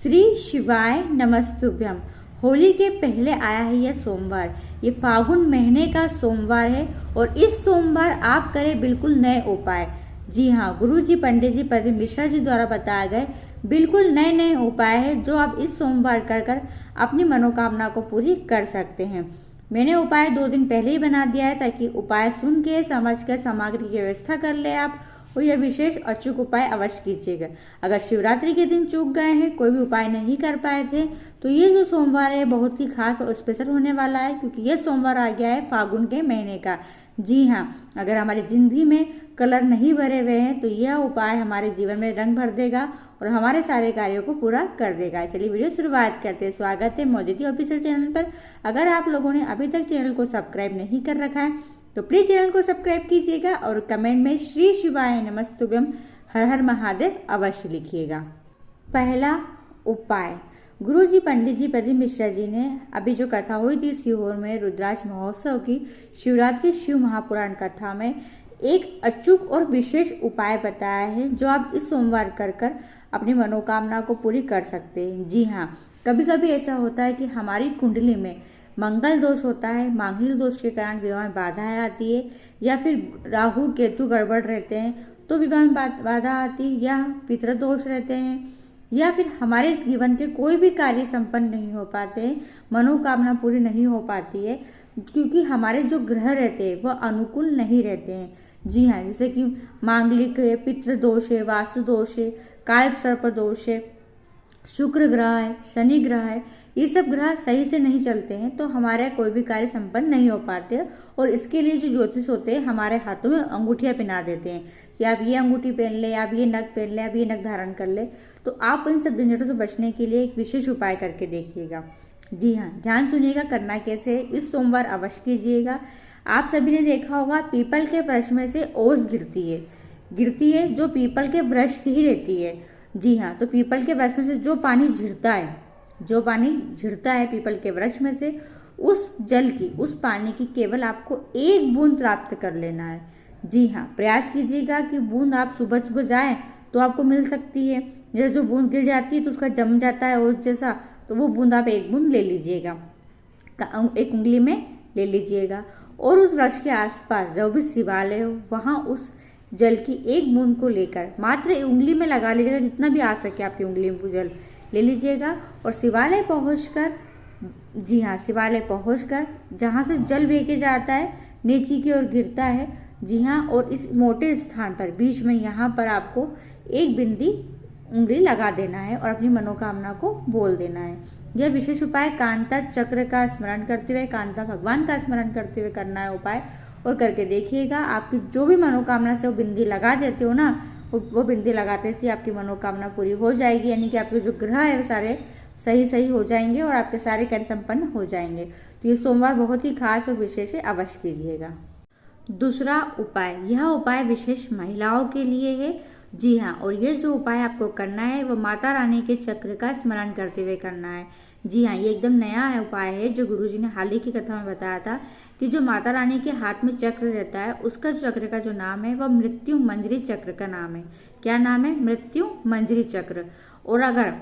श्री शिवाय नमस्तुभ्यम। होली के पहले आया है यह सोमवार। ये फागुन महीने का सोमवार है और इस सोमवार आप करें बिल्कुल नए उपाय। जी हाँ, गुरु जी पंडित जी प्रदीप मिश्रा जी द्वारा बताए गए बिल्कुल नए नए उपाय है जो आप इस सोमवार कर अपनी मनोकामना को पूरी कर सकते हैं। मैंने उपाय 2 दिन पहले ही बना दिया है ताकि उपाय सुन के समझ कर सामग्री की व्यवस्था कर ले आप, और यह विशेष अचूक उपाय अवश्य कीजिएगा। अगर शिवरात्रि के दिन चूक गए हैं, कोई भी उपाय नहीं कर पाए थे, तो ये जो सोमवार है बहुत ही खास और स्पेशल होने वाला है, क्योंकि ये सोमवार आ गया है फागुन के महीने का। जी हाँ, अगर हमारी जिंदगी में कलर नहीं भरे हुए हैं तो यह उपाय हमारे जीवन में रंग भर देगा और हमारे सारे कार्यों को पूरा कर देगा। चलिए वीडियो शुरुआत करते हैं। स्वागत है मोदी ऑफिशियल चैनल पर। अगर आप लोगों ने अभी तक चैनल को सब्सक्राइब नहीं कर रखा है तो प्लीज चैनल को सब्सक्राइब कीजिएगा और कमेंट में श्री शिवाय नमस्तुभ्यम हर हर महादेव अवश्य लिखिएगा। पहला उपाय, गुरु जी पंडित जी प्रदीप मिश्रा जी ने अभी जो कथा हुई थी सीहोर में रुद्राक्ष महोत्सव की शिवरात्रि शिव महापुराण कथा में एक अचूक और विशेष उपाय बताया है जो आप इस सोमवार कर अपनी मनोकामना को पूरी कर सकते हैं। जी हाँ, कभी कभी ऐसा होता है कि हमारी कुंडली में मंगल दोष होता है, मांगलिक दोष के कारण विवाह में बाधाएं आती है, या फिर राहु केतु गड़बड़ रहते हैं तो विवाह में बाधा आती है, या पितृ दोष रहते हैं, या फिर हमारे जीवन के कोई भी कार्य संपन्न नहीं हो पाते हैं, मनोकामना पूरी नहीं हो पाती है, क्योंकि हमारे जो ग्रह रहते हैं वह अनुकूल नहीं रहते हैं। जी हाँ, जैसे कि मांगलिक है, पितृ दोष है, वास्तु दोष है, काल सर्प दोष है, शुक्र ग्रह है, शनि ग्रह है, ये सब ग्रह सही से नहीं चलते हैं तो हमारे कोई भी कार्य संपन्न नहीं हो पाते। और इसके लिए जो ज्योतिष होते हैं हमारे हाथों में अंगूठियां पहना देते हैं कि आप ये अंगूठी पहन ले, आप ये नग पहन ले, आप ये नग धारण कर ले। तो आप इन सब झंझटों से बचने के लिए एक विशेष उपाय करके देखिएगा। जी हाँ, ध्यान सुनिएगा करना कैसे है, इस सोमवार अवश्य कीजिएगा। आप सभी ने देखा होगा पीपल के वृक्ष में से ओस गिरती है जो पीपल के वृक्ष की ही रहती है। जी हाँ, तो पीपल के वृक्ष में से जो पानी झिरता है पीपल के वृक्ष में से, उस जल की, उस पानी की केवल आपको 1 बूंद प्राप्त कर लेना है। जी हाँ, प्रयास कीजिएगा कि बूंद आप सुबह सुबह जाएं तो आपको मिल सकती है। जैसे जो बूंद गिर जाती है तो उसका जम जाता है ओस जैसा, तो वो बूंद आप 1 बूंद ले लीजिएगा, एक उंगली में ले लीजिएगा, और उस वृक्ष के आसपास जो भी शिवालय हो वहाँ उस जल की 1 बूंद को लेकर मात्र उंगली में लगा लीजिएगा, जितना भी आ सके आपकी उंगली में जल ले लीजिएगा। और शिवालय पहुंचकर, जी हाँ, शिवालय पहुंचकर जहाँ से जल बह जाता है नीचे की ओर गिरता है, जी हाँ, और इस मोटे स्थान पर बीच में यहाँ पर आपको 1 बिंदी उंगली लगा देना है और अपनी मनोकामना को बोल देना है। यह विशेष उपाय कांता चक्र का स्मरण करते हुए, कांता भगवान का स्मरण करते हुए करना है उपाय, और करके देखिएगा। आपकी जो भी मनोकामना से वो बिंदी लगा देते हो ना, वो बिंदी लगाते से आपकी मनोकामना पूरी हो जाएगी, यानी कि आपके जो ग्रह है वो सारे सही हो जाएंगे और आपके सारे कार्य संपन्न हो जाएंगे। तो ये सोमवार बहुत ही खास और विशेष है, अवश्य कीजिएगा। दूसरा उपाय, यह उपाय विशेष महिलाओं के लिए है। जी हाँ, और ये जो उपाय आपको करना है वो माता रानी के चक्र का स्मरण करते हुए करना है। जी हाँ, ये एकदम नया उपाय है जो गुरुजी ने हाल ही की कथा में बताया था कि जो माता रानी के हाथ में चक्र रहता है उसका चक्र का जो नाम है वह मृत्यु मंजरी चक्र का नाम है। क्या नाम है? मृत्यु मंजरी चक्र। और अगर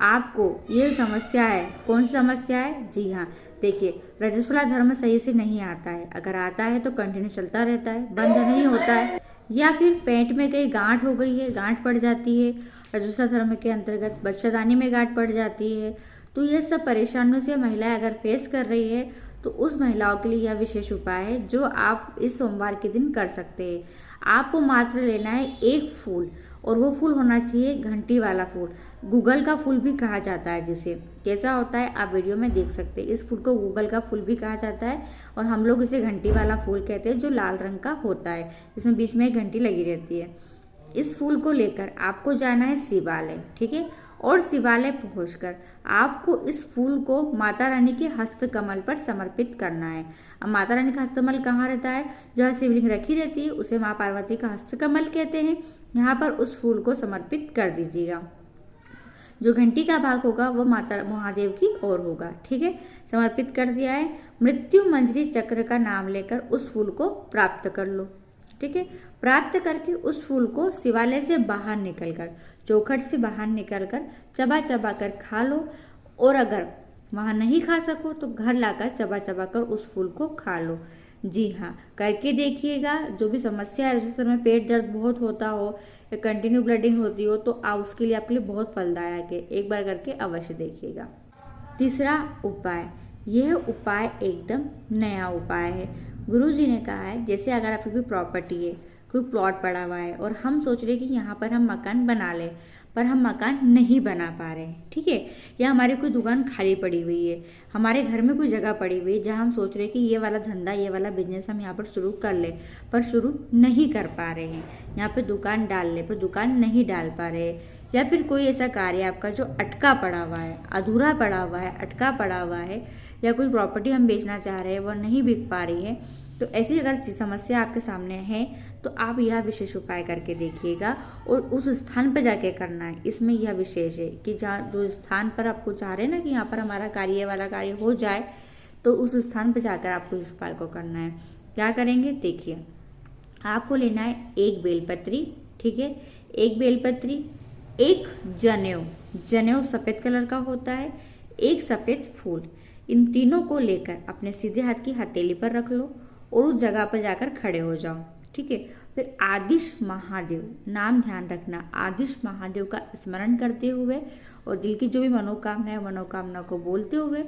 आपको ये समस्या है, कौन सी समस्या है? जी हाँ, देखिए, रजस्वला धर्म सही से नहीं आता है, अगर आता है तो कंटिन्यू चलता रहता है, बंद नहीं होता है, या फिर पेट में कहीं गांठ हो गई है, गांठ पड़ जाती है, रजस्वला धर्म के अंतर्गत बच्चादानी में गांठ पड़ जाती है, तो ये सब परेशानियों से महिलाएं अगर फेस कर रही है तो उस महिलाओं के लिए यह विशेष उपाय है जो आप इस सोमवार के दिन कर सकते हैं। आपको मात्र लेना है 1 फूल, और वो फूल होना चाहिए घंटी वाला फूल, गूगल का फूल भी कहा जाता है जिसे। कैसा होता है आप वीडियो में देख सकते हैं। इस फूल को गूगल का फूल भी कहा जाता है और हम लोग इसे घंटी वाला फूल कहते हैं, जो लाल रंग का होता है, जिसमें बीच में एक घंटी लगी रहती है। इस फूल को लेकर आपको जाना है शिवालय, ठीक है, और शिवालय पहुंचकर आपको इस फूल को माता रानी के हस्तकमल पर समर्पित करना है। अब माता रानी का हस्तकमल कहाँ रहता है? जहाँ शिवलिंग रखी रहती है उसे माँ पार्वती का हस्तकमल कहते हैं। यहाँ पर उस फूल को समर्पित कर दीजिएगा। जो घंटी का भाग होगा वो माता महादेव की ओर होगा, ठीक है। समर्पित कर दिया है। मृत्यु मंजरी चक्र का नाम लेकर उस फूल को प्राप्त कर लो। ठीक है। प्राप्त करके उस फूल को शिवालय से बाहर निकलकर, चौखट से बाहर निकलकर चबा चबा कर खा लो, और अगर वहाँ नहीं खा सको तो घर लाकर चबा चबा कर उस फूल को खा लो। जी हाँ, करके देखिएगा। जो भी समस्या है, जिस समय पेट दर्द बहुत होता हो या कंटिन्यू ब्लीडिंग होती हो, तो उसके लिए आपके लिए बहुत फलदायक है। एक बार करके अवश्य देखिएगा। तीसरा उपाय, यह उपाय एकदम नया उपाय है। गुरुजी ने कहा है, जैसे अगर आपकी कोई प्रॉपर्टी है, कोई प्लॉट पड़ा हुआ है और हम सोच रहे हैं कि यहाँ पर हम मकान बना लें, पर हम मकान नहीं बना पा रहे हैं, ठीक है। या हमारी कोई दुकान खाली पड़ी हुई है, हमारे घर में कोई जगह पड़ी हुई है जहाँ हम सोच रहे हैं कि ये वाला धंधा, ये वाला बिजनेस हम यहाँ पर शुरू कर ले, पर शुरू नहीं कर पा रहे हैं। यहाँ पे दुकान डाल ले पर दुकान नहीं डाल पा रहे, या फिर कोई ऐसा कार्य आपका जो अटका पड़ा हुआ है, अधूरा पड़ा हुआ है, अटका पड़ा हुआ है, या कोई प्रॉपर्टी हम बेचना चाह रहे हैं वो नहीं बिक पा रही है, तो ऐसी अगर समस्या आपके सामने है तो आप यह विशेष उपाय करके देखिएगा। और उस स्थान पर जाके करना है। इसमें यह विशेष है कि जहाँ जो स्थान पर आपको चाह रहे हैं ना कि यहाँ पर हमारा कार्य वाला कार्य हो जाए, तो उस स्थान पर जाकर आपको इस उपाय को करना है। क्या करेंगे देखिए, आपको लेना है एक बेलपत्री, ठीक है, एक बेलपत्री, एक जनेऊ, जनेऊ सफ़ेद कलर का होता है, एक सफ़ेद फूल। इन तीनों को लेकर अपने सीधे हाथ की हथेली पर रख लो और उस जगह पर जाकर खड़े हो जाओ, ठीक है। फिर आदिश महादेव, नाम ध्यान रखना, आदिश महादेव का स्मरण करते हुए और दिल की जो भी मनोकामना है, मनोकामना को बोलते हुए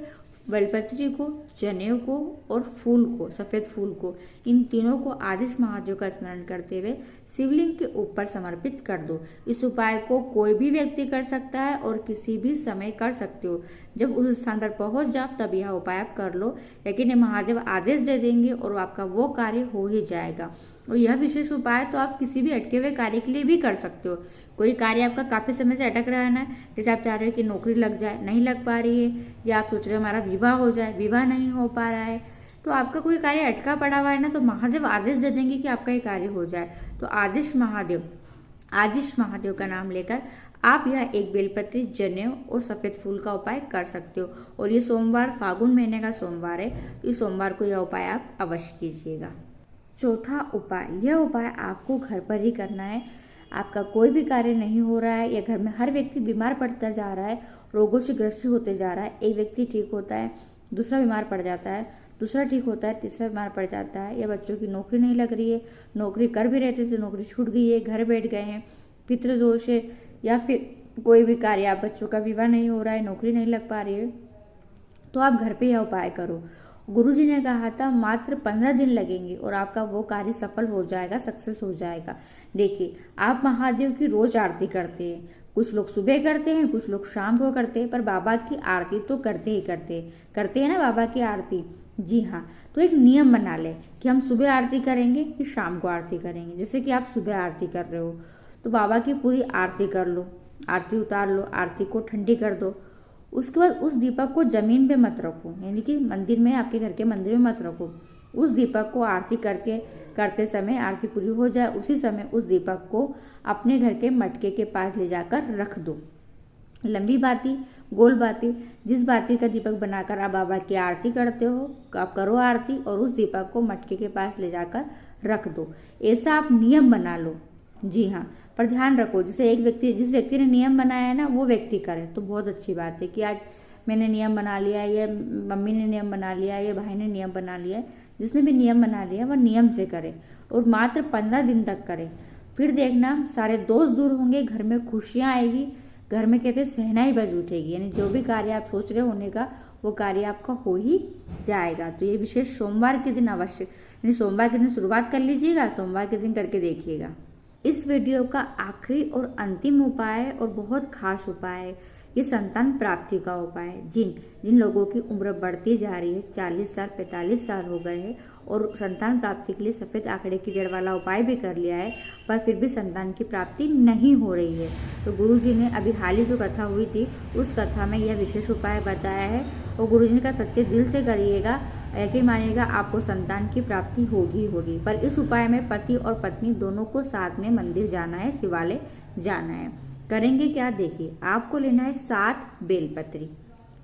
बेलपत्री को, जनेऊ को और फूल को, सफ़ेद फूल को, इन तीनों को आदिश महादेव का स्मरण करते हुए शिवलिंग के ऊपर समर्पित कर दो। इस उपाय को कोई भी व्यक्ति कर सकता है और किसी भी समय कर सकते हो। जब उस स्थान पर पहुंच जाओ तब यह उपाय आप कर लो, लेकिन महादेव आदेश दे देंगे और आपका वो कार्य हो ही जाएगा। और यह विशेष उपाय तो आप किसी भी अटके हुए कार्य के लिए भी कर सकते हो। कोई कार्य आपका काफ़ी समय से अटक रहा है ना, जैसे आप चाह रहे हो कि नौकरी लग जाए, नहीं लग पा रही है, या आप सोच रहे हो हमारा विवाह हो जाए, विवाह नहीं हो पा रहा है, तो आपका कोई कार्य अटका पड़ा हुआ है ना, तो महादेव आदेश दे देंगे कि आपका ये कार्य हो जाए। तो आदिश महादेव का नाम लेकर आप यह एक बेलपत्री, जनेऊ और सफ़ेद फूल का उपाय कर सकते हो। और ये सोमवार, फागुन महीने का सोमवार है, तो इस सोमवार को यह उपाय आप अवश्य कीजिएगा। चौथा उपाय, यह उपाय आपको घर पर ही करना है। आपका कोई भी कार्य नहीं हो रहा है या घर में हर व्यक्ति बीमार पड़ता जा रहा है, रोगों से ग्रस्त होते जा रहा है, एक व्यक्ति ठीक होता है, दूसरा बीमार पड़ जाता है, दूसरा ठीक होता है, तीसरा बीमार पड़ जाता है, या बच्चों की नौकरी नहीं लग रही है, नौकरी कर भी रहते थे, नौकरी छूट गई है, घर बैठ गए हैं, पितृदोष है, या फिर कोई भी कार्य, आप बच्चों का विवाह नहीं हो रहा है, नौकरी नहीं लग पा रही है, तो आप घर पे यह उपाय करो। गुरुजी ने कहा था मात्र 15 दिन लगेंगे और आपका वो कार्य सफल हो जाएगा, सक्सेस हो जाएगा। देखिए, आप महादेव की रोज आरती करते हैं, कुछ लोग सुबह करते हैं, कुछ लोग शाम को करते हैं, पर बाबा की आरती तो करते ही करते हैं ना बाबा की आरती। जी हाँ, तो एक नियम बना ले कि हम सुबह आरती करेंगे कि शाम को आरती करेंगे। जैसे कि आप सुबह आरती कर रहे हो तो बाबा की पूरी आरती कर लो, आरती उतार लो, आरती को ठंडी कर दो। उसके बाद उस दीपक को जमीन पे मत रखो, यानी कि मंदिर में, आपके घर के मंदिर में मत रखो। उस दीपक को आरती करते समय, आरती पूरी हो जाए उसी समय उस दीपक को अपने घर के मटके के पास ले जाकर रख दो। लंबी बाती, गोल बाती, जिस बाती का दीपक बनाकर आप बाबा की आरती करते हो, आप करो आरती और उस दीपक को मटके के पास ले जाकर रख दो। ऐसा आप नियम बना लो। जी हाँ, पर ध्यान रखो, जैसे एक व्यक्ति, जिस व्यक्ति ने नियम बनाया है ना, वो व्यक्ति करे तो बहुत अच्छी बात है कि आज मैंने नियम बना लिया, ये मम्मी ने नियम बना लिया, ये भाई ने नियम बना लिया। जिसने भी नियम बना लिया वह नियम से करे और मात्र 15 दिन तक करे। फिर देखना सारे दोष दूर होंगे, घर में खुशियाँ आएगी, घर में कहते सहनाई बज उठेगी, यानी जो भी कार्य आप सोच रहे होने का वो कार्य आपका हो ही जाएगा। तो ये विशेष सोमवार के दिन अवश्य, यानी सोमवार के दिन शुरुआत कर लीजिएगा, सोमवार के दिन करके देखिएगा। इस वीडियो का आखिरी और अंतिम उपाय और बहुत खास उपाय है, ये संतान प्राप्ति का उपाय है। जिन लोगों की उम्र बढ़ती जा रही है, 40 साल 45 साल हो गए हैं और संतान प्राप्ति के लिए सफ़ेद आंकड़े की जड़ वाला उपाय भी कर लिया है, पर फिर भी संतान की प्राप्ति नहीं हो रही है, तो गुरुजी ने अभी हाल ही जो कथा हुई थी उस कथा में यह विशेष उपाय बताया है। और गुरुजी का सच्चे दिल से करिएगा, यकीन मानिएगा आपको संतान की प्राप्ति होगी। पर इस उपाय में पति और पत्नी दोनों को साथ में मंदिर जाना है, शिवालय जाना है। करेंगे क्या, देखिए, आपको लेना है 7 बेलपत्री,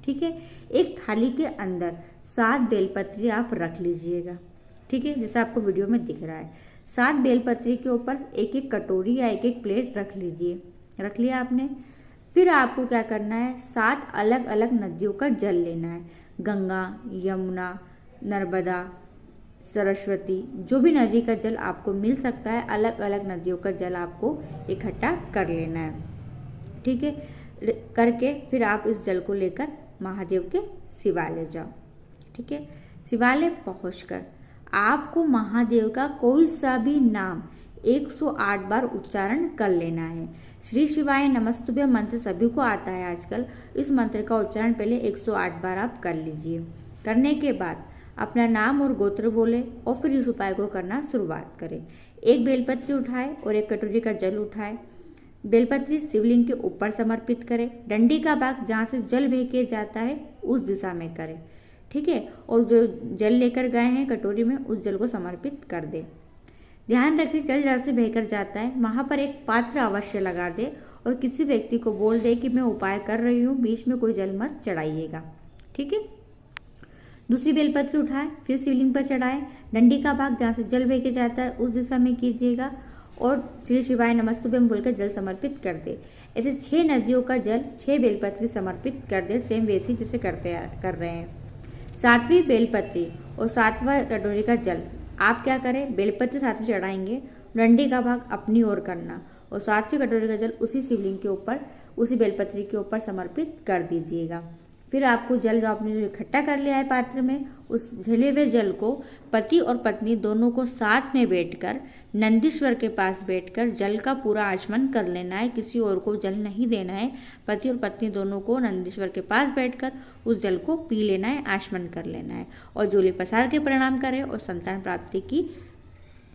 ठीक है। एक थाली के अंदर 7 बेलपत्री आप रख लीजिएगा, ठीक है, जैसा आपको वीडियो में दिख रहा है। 7 बेलपत्री के ऊपर एक एक कटोरी या एक एक प्लेट रख लीजिए। रख लिया आपने। फिर आपको क्या करना है, 7 अलग अलग नदियों का जल लेना है। गंगा, यमुना, नर्मदा, सरस्वती, जो भी नदी का जल आपको मिल सकता है, अलग अलग नदियों का जल आपको इकट्ठा कर लेना है। ठीक है, करके फिर आप इस जल को लेकर महादेव के शिवालय जाओ। ठीक है, शिवालय पहुंचकर आपको महादेव का कोई सा भी नाम 108 बार उच्चारण कर लेना है। श्री शिवाय नमस्तुभ्य मंत्र सभी को आता है आजकल। इस मंत्र का उच्चारण पहले 108 बार आप कर लीजिए। करने के बाद अपना नाम और गोत्र बोले और फिर इस उपाय को करना शुरुआत करें। एक बेलपत्री उठाए और एक कटोरी का जल उठाए। बेलपत्री शिवलिंग के ऊपर समर्पित करें। डंडी का भाग जहाँ से जल बह के जाता है उस दिशा में करें। ठीक है, और जो जल लेकर गए हैं कटोरी में, उस जल को समर्पित कर दे। ध्यान रखें, जल जहाँ से बहकर जाता है वहां पर एक पात्र अवश्य लगा दे और किसी व्यक्ति को बोल दे कि मैं उपाय कर रही हूँ, बीच में कोई जल मत चढ़ाइएगा। ठीक है, दूसरी बेलपत्री उठाए, फिर शिवलिंग पर चढ़ाए। डंडी का भाग जहाँ से जल बह के जाता है उस दिशा में कीजिएगा और श्री शिवाय नमस्तुभ्यम बोलकर जल समर्पित कर दे। ऐसे 6 नदियों का जल 6 बेलपत्री समर्पित कर दे, सेम वैसे जैसे कर रहे हैं। 7वीं बेलपत्री और 7वां कटोरी का जल आप क्या करें, बेलपत्री 7वीं चढ़ाएंगे, डंडी का भाग अपनी ओर करना और 7वीं कटोरी का जल उसी शिवलिंग के ऊपर, उसी बेलपत्री के ऊपर समर्पित कर दीजिएगा। फिर आपको जल जो आपने जो इकट्ठा कर लिया है पात्र में, उस झले हुए जल को पति और पत्नी दोनों को साथ में बैठकर नंदीश्वर के पास बैठकर जल का पूरा आचमन कर लेना है। किसी और को जल नहीं देना है। पति और पत्नी दोनों को नंदीश्वर के पास बैठकर उस जल को पी लेना है, आचमन कर लेना है और जोली पसार के प्रणाम करें और संतान प्राप्ति की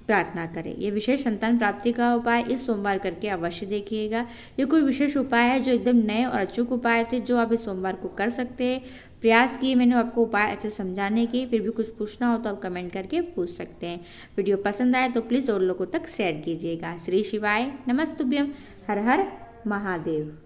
प्रार्थना करें। ये विशेष संतान प्राप्ति का उपाय इस सोमवार करके अवश्य देखिएगा। ये कोई विशेष उपाय है जो एकदम नए और अचूक उपाय थे जो आप इस सोमवार को कर सकते हैं। प्रयास किए मैंने आपको उपाय अच्छे समझाने के। फिर भी कुछ पूछना हो तो आप कमेंट करके पूछ सकते हैं। वीडियो पसंद आए तो प्लीज़ और लोगों तक शेयर कीजिएगा। श्री शिवाय नमस्तुभ्यम। हर हर महादेव।